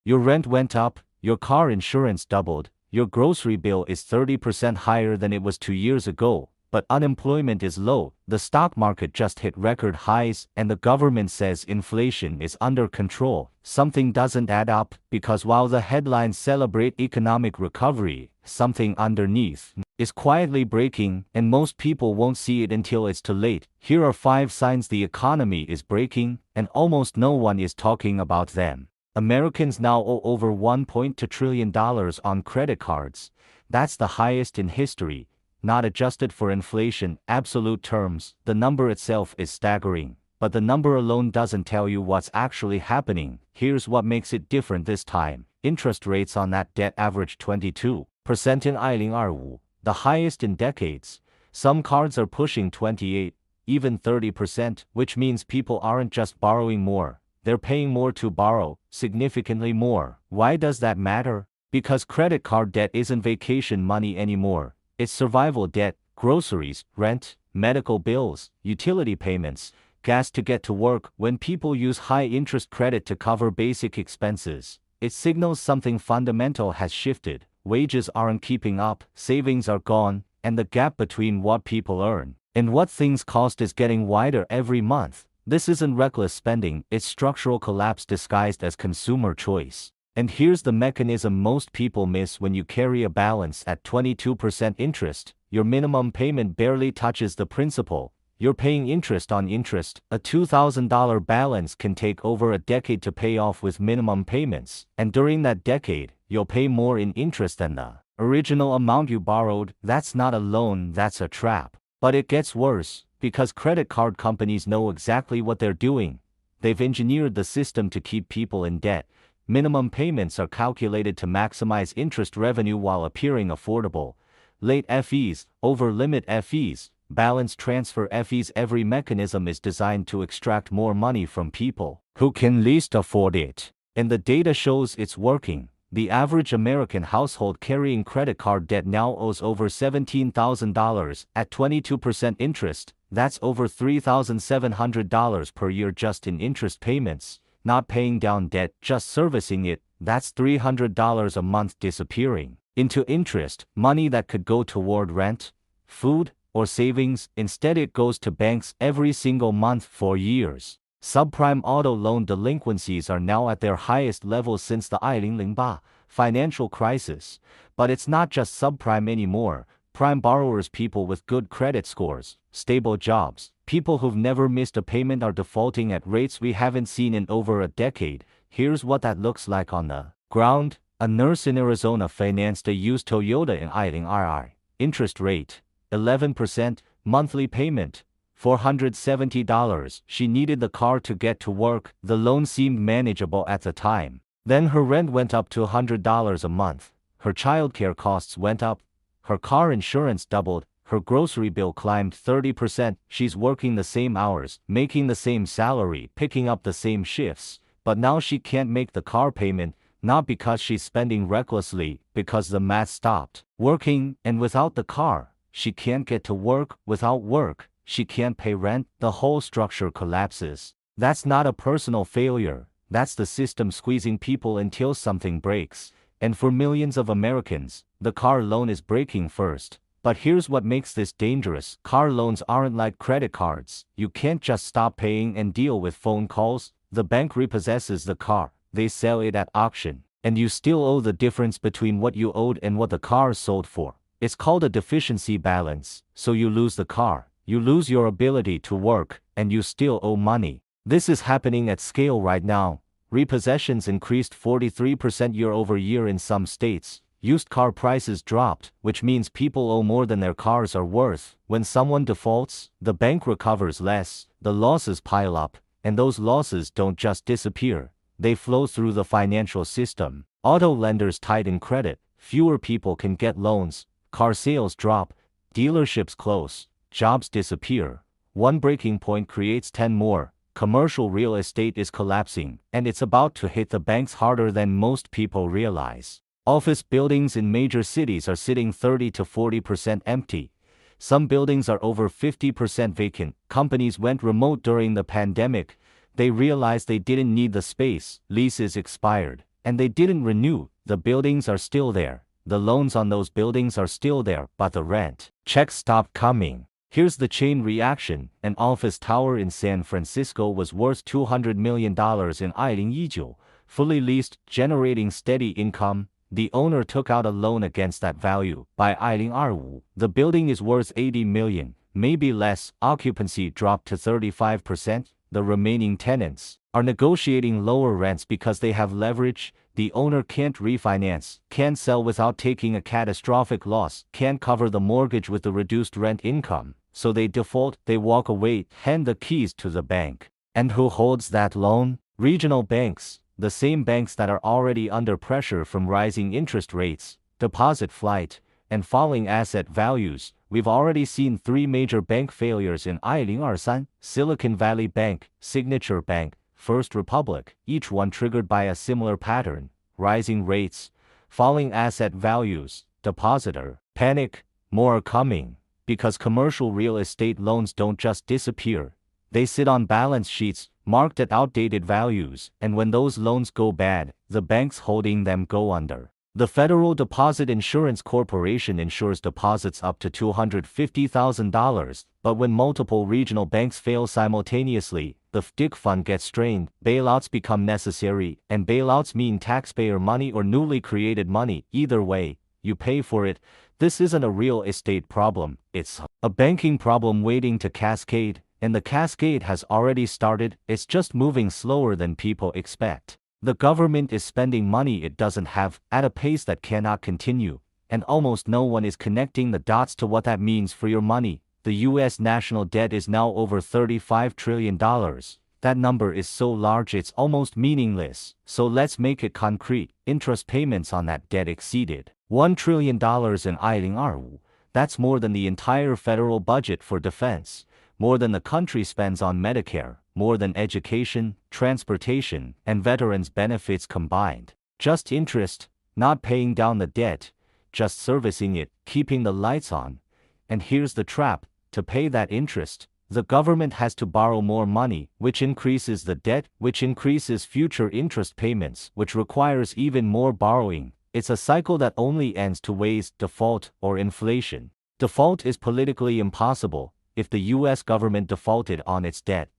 Your rent went up, your car insurance doubled, your grocery bill is 30% higher than it was 2 years ago, but unemployment is low, the stock market just hit record highs, and the government says inflation is under control. Something doesn't add up, because while the headlines celebrate economic recovery, something underneath is quietly breaking, and most people won't see it until it's too late. Here are 5 signs the economy is breaking, and almost no one is talking about them. Americans now owe over $1.2 trillion on credit cards. That's the highest in history, not adjusted for inflation. Absolute terms, the number itself is staggering, but the number alone doesn't tell you what's actually happening. Here's what makes it different this time. Interest rates on that debt average 22% in 2025, the highest in decades. Some cards are pushing 28, even 30%, which means people aren't just borrowing more, they're paying more to borrow, significantly more. Why does that matter? Because credit card debt isn't vacation money anymore. It's survival debt, groceries, rent, medical bills, utility payments, gas to get to work. When people use high-interest credit to cover basic expenses, it signals something fundamental has shifted. Wages aren't keeping up, savings are gone, and the gap between what people earn and what things cost is getting wider every month. This isn't reckless spending, it's structural collapse disguised as consumer choice. And here's the mechanism most people miss: when you carry a balance at 22% interest, your minimum payment barely touches the principal. You're paying interest on interest. A $2,000 balance can take over a decade to pay off with minimum payments, and during that decade, you'll pay more in interest than the original amount you borrowed. That's not a loan, that's a trap. But it gets worse, because credit card companies know exactly what they're doing. They've engineered the system to keep people in debt. Minimum payments are calculated to maximize interest revenue while appearing affordable. Late fees, over-limit fees, balance transfer fees. Every mechanism is designed to extract more money from people who can least afford it. And the data shows it's working. The average American household carrying credit card debt now owes over $17,000 at 22% interest. That's over $3,700 per year just in interest payments. Not paying down debt, just servicing it. That's $300 a month disappearing into interest, money that could go toward rent, food, or savings. Instead, it goes to banks every single month for years. Subprime auto loan delinquencies are now at their highest level since the 2008 financial crisis. But it's not just subprime anymore. Prime borrowers, people with good credit scores, stable jobs, people who've never missed a payment, are defaulting at rates we haven't seen in over a decade. Here's what that looks like on the ground. A nurse in Arizona financed a used Toyota in 2025. Interest rate, 11%, monthly payment, $470. She needed the car to get to work. The loan seemed manageable at the time. Then her rent went up to $100 a month. Her childcare costs went up. Her car insurance doubled. Her grocery bill climbed 30%. She's working the same hours, making the same salary, picking up the same shifts. But now she can't make the car payment, not because she's spending recklessly, because the math stopped working. And without the car, she can't get to work. Without work, she can't pay rent. The whole structure collapses. That's not a personal failure. That's the system squeezing people until something breaks. And for millions of Americans, the car loan is breaking first. But here's what makes this dangerous. Car loans aren't like credit cards. You can't just stop paying and deal with phone calls. The bank repossesses the car. They sell it at auction. And you still owe the difference between what you owed and what the car sold for. It's called a deficiency balance. So you lose the car, you lose your ability to work, and you still owe money. This is happening at scale right now. Repossessions increased 43% year over year in some states. Used car prices dropped, which means people owe more than their cars are worth. When someone defaults, the bank recovers less, the losses pile up, and those losses don't just disappear. They flow through the financial system. Auto lenders tighten credit, fewer people can get loans, car sales drop, dealerships close, jobs disappear. One breaking point creates 10 more. Commercial real estate is collapsing, and it's about to hit the banks harder than most people realize. Office buildings in major cities are sitting 30 to 40% empty. Some buildings are over 50% vacant. Companies went remote during the pandemic. They realized they didn't need the space. Leases expired. And they didn't renew. The buildings are still there. The loans on those buildings are still there, but the rent checks stopped coming. Here's the chain reaction. An office tower in San Francisco was worth $200 million in 2019, fully leased, generating steady income. The owner took out a loan against that value. By 2025, the building is worth $80 million, maybe less. Occupancy dropped to 35%. The remaining tenants are negotiating lower rents because they have leverage. The owner can't refinance, can't sell without taking a catastrophic loss, can't cover the mortgage with the reduced rent income. So they default, they walk away, hand the keys to the bank. And who holds that loan? Regional banks. The same banks that are already under pressure from rising interest rates, deposit flight, and falling asset values. We've already seen 3 major bank failures in 2023: Silicon Valley Bank, Signature Bank, First Republic, each one triggered by a similar pattern: rising rates, falling asset values, depositor panic. More are coming, because commercial real estate loans don't just disappear. They sit on balance sheets, marked at outdated values, and when those loans go bad, the banks holding them go under. The Federal Deposit Insurance Corporation insures deposits up to $250,000, but when multiple regional banks fail simultaneously, the FDIC fund gets strained, bailouts become necessary, and bailouts mean taxpayer money or newly created money. Either way, you pay for it. This isn't a real estate problem, it's a banking problem waiting to cascade. And the cascade has already started. It's just moving slower than people expect. The government is spending money it doesn't have, at a pace that cannot continue, and almost no one is connecting the dots to what that means for your money. The US national debt is now over $35 trillion. That number is so large it's almost meaningless. So let's make it concrete. Interest payments on that debt exceeded $1 trillion in 2023. That's more than the entire federal budget for defense, more than the country spends on Medicare, more than education, transportation, and veterans benefits combined. Just interest, not paying down the debt, just servicing it, keeping the lights on. And here's the trap: to pay that interest, the government has to borrow more money, which increases the debt, which increases future interest payments, which requires even more borrowing. It's a cycle that only ends two ways: default or inflation. Default is politically impossible. If the US government defaulted on its debt,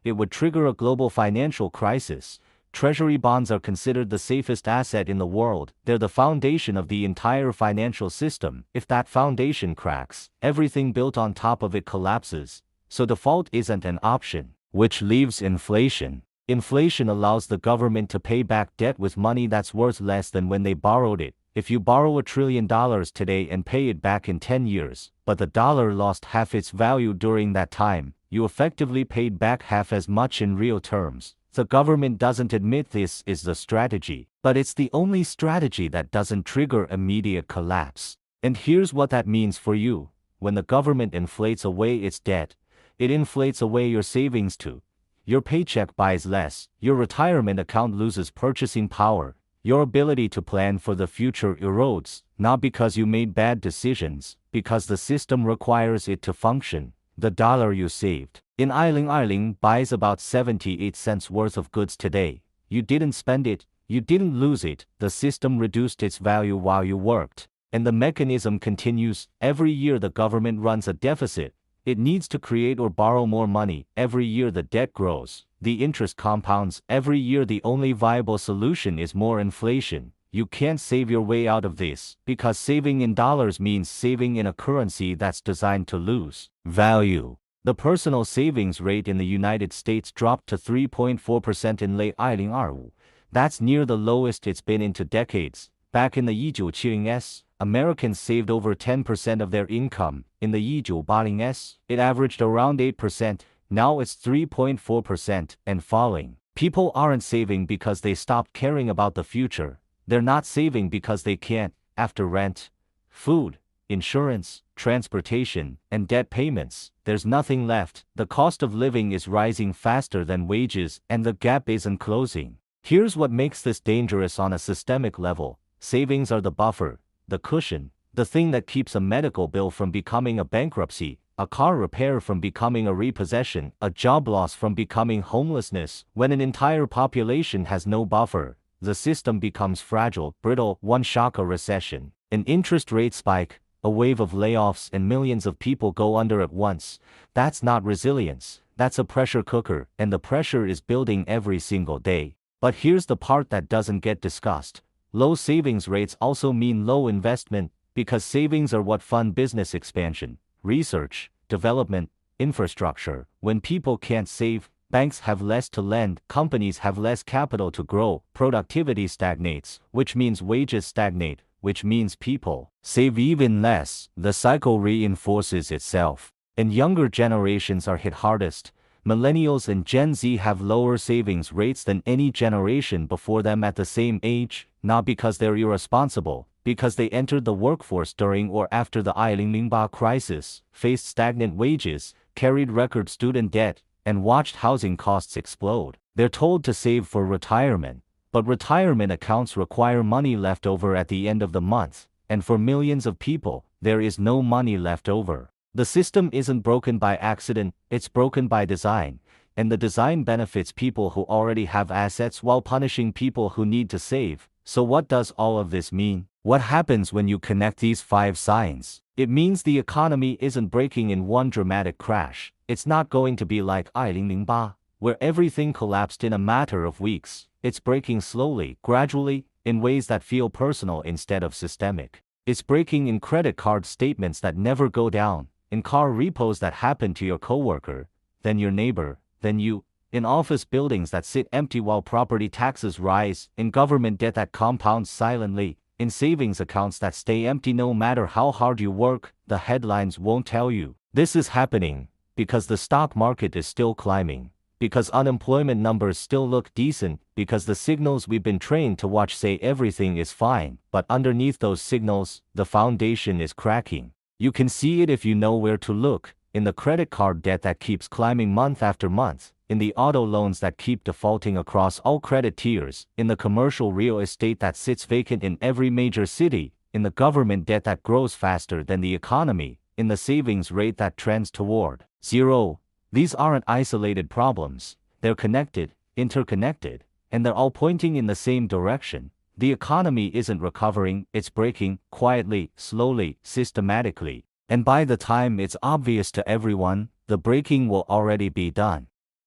it would trigger a global financial crisis. Treasury bonds are considered the safest asset in the world. They're the foundation of the entire financial system. If that foundation cracks, everything built on top of it collapses. So default isn't an option, which leaves inflation. Inflation allows the government to pay back debt with money that's worth less than when they borrowed it. If you borrow $1 trillion today and pay it back in 10 years, but the dollar lost half its value during that time, you effectively paid back half as much in real terms. The government doesn't admit this is the strategy, but it's the only strategy that doesn't trigger immediate collapse. And here's what that means for you. When the government inflates away its debt, it inflates away your savings too. Your paycheck buys less, your retirement account loses purchasing power. Your ability to plan for the future erodes, not because you made bad decisions, because the system requires it to function. The dollar you saved in 2019 buys about 78 cents worth of goods today. You didn't spend it, you didn't lose it, the system reduced its value while you worked. And the mechanism continues. Every year the government runs a deficit. It needs to create or borrow more money. Every year the debt grows. The interest compounds. Every year the only viable solution is more inflation. You can't save your way out of this, because saving in dollars means saving in a currency that's designed to lose value. The personal savings rate in the United States dropped to 3.4% in late 2023. That's near the lowest it's been in 2 decades. Back in the 1970s, Americans saved over 10% of their income. In the 1980s, it averaged around 8%. Now it's 3.4% and falling. People aren't saving because they stopped caring about the future. They're not saving because they can't. After rent, food, insurance, transportation, and debt payments, there's nothing left. The cost of living is rising faster than wages, and the gap isn't closing. Here's what makes this dangerous on a systemic level. Savings are the buffer, the cushion, the thing that keeps a medical bill from becoming a bankruptcy, a car repair from becoming a repossession, a job loss from becoming homelessness. When an entire population has no buffer, the system becomes fragile, brittle. One shock, a recession, an interest rate spike, a wave of layoffs, and millions of people go under at once. That's not resilience, that's a pressure cooker, and the pressure is building every single day. But here's the part that doesn't get discussed. Low savings rates also mean low investment, because savings are what fund business expansion, research, development, infrastructure. When people can't save, banks have less to lend, companies have less capital to grow, productivity stagnates, which means wages stagnate, which means people save even less. The cycle reinforces itself. And younger generations are hit hardest. Millennials and Gen Z have lower savings rates than any generation before them at the same age, not because they're irresponsible, because they entered the workforce during or after the 2008 crisis, faced stagnant wages, carried record student debt, and watched housing costs explode. They're told to save for retirement, but retirement accounts require money left over at the end of the month, and for millions of people, there is no money left over. The system isn't broken by accident, it's broken by design, and the design benefits people who already have assets while punishing people who need to save. So what does all of this mean? What happens when you connect these 5 signs? It means the economy isn't breaking in one dramatic crash. It's not going to be like 2008, where everything collapsed in a matter of weeks. It's breaking slowly, gradually, in ways that feel personal instead of systemic. It's breaking in credit card statements that never go down, in car repos that happen to your coworker, then your neighbor, then you, in office buildings that sit empty while property taxes rise, in government debt that compounds silently, in savings accounts that stay empty no matter how hard you work. The headlines won't tell you. This is happening because the stock market is still climbing, because unemployment numbers still look decent, because the signals we've been trained to watch say everything is fine, but underneath those signals, the foundation is cracking. You can see it if you know where to look, in the credit card debt that keeps climbing month after month, in the auto loans that keep defaulting across all credit tiers, in the commercial real estate that sits vacant in every major city, in the government debt that grows faster than the economy, in the savings rate that trends toward zero. These aren't isolated problems, they're connected, interconnected, and they're all pointing in the same direction. The economy isn't recovering, it's breaking, quietly, slowly, systematically. And by the time it's obvious to everyone, the breaking will already be done.